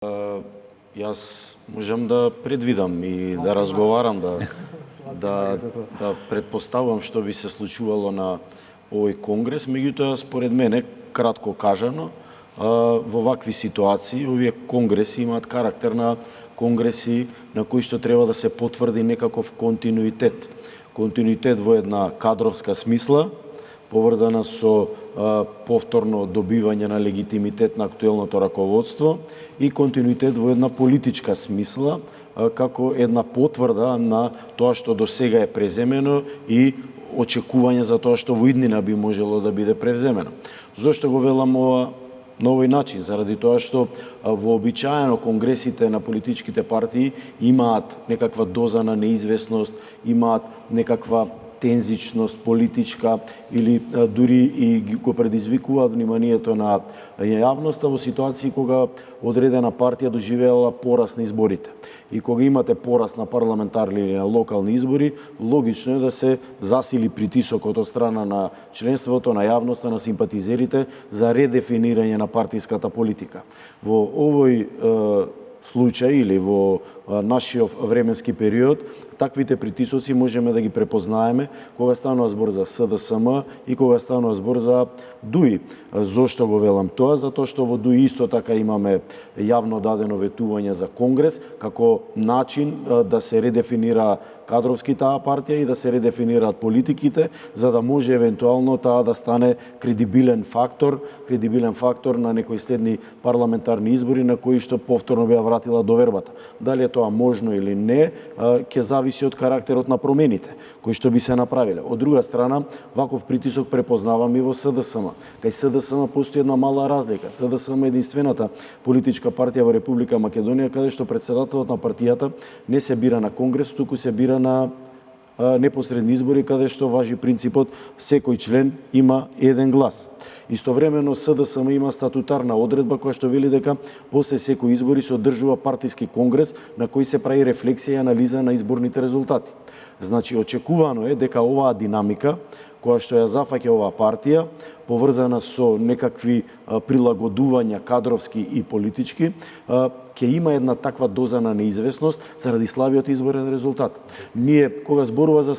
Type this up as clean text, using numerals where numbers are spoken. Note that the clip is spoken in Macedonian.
Јас можам да предвидам и да разговарам, да предпоставувам што би се случувало на овој конгрес, меѓутоа според мене, кратко кажано, во вакви ситуации овие конгреси имаат карактер на конгреси на кои што треба да се потврди некаков континуитет. Континуитет во една кадровска смисла, поврзана со повторно добивање на легитимитет на актуелното раководство и континуитет во една политичка смисла, како една потврда на тоа што до сега е преземено и очекување за тоа што во иднина би можело да биде превземено. Зошто го велам ова на овој начин? Заради тоа што вообичаено конгресите на политичките партии имаат некаква доза на неизвестност, имаат некаква тензичност политичка или дури и го предизвикуваат вниманието на јавноста во ситуации кога одредена партија доживеала пораз на изборите. И кога имате пораз на парламентарни или на локални избори, логично е да се засили притисокот од страна на членството, на јавноста, на симпатизерите за редефинирање на партиската политика. Во овој случај или во нашиот временски период, таквите притисоци можеме да ги препознаеме кога станува збор за СДСМ и кога станува збор за ДУИ. Зошто го велам тоа? Затоа што во ДУИ исто така имаме јавно дадено ветување за конгрес како начин да се редефинира кадровски таа партија и да се редефинираат политиките, за да може евентуално таа да стане кредибилен фактор на некои следни парламентарни избори на кои што повторно беа вратила довербата. Дали е тоа можно или не, ќе зависи од карактерот на промените кои што би се направиле. Од друга страна, ваков притисок препознавам и во СДСМ. Кај СДСМ постои една мала разлика. СДСМ е единствената политичка партија во Република Македонија каде што председателот на партијата не се бира на конгрес, туку се бира на непосредни избори, каде што важи принципот секој член има еден глас. Истовремено СДСМ има статутарна одредба која што вели дека после секој избори се одржува партиски конгрес на кој се прави рефлексија и анализа на изборните резултати. Значи, очекувано е дека оваа динамика која што ја зафаќа оваа партија, поврзана со некакви прилагодувања кадровски и политички, ќе има една таква доза на неизвестност заради слабиот изборен резултат. Ние, кога зборува за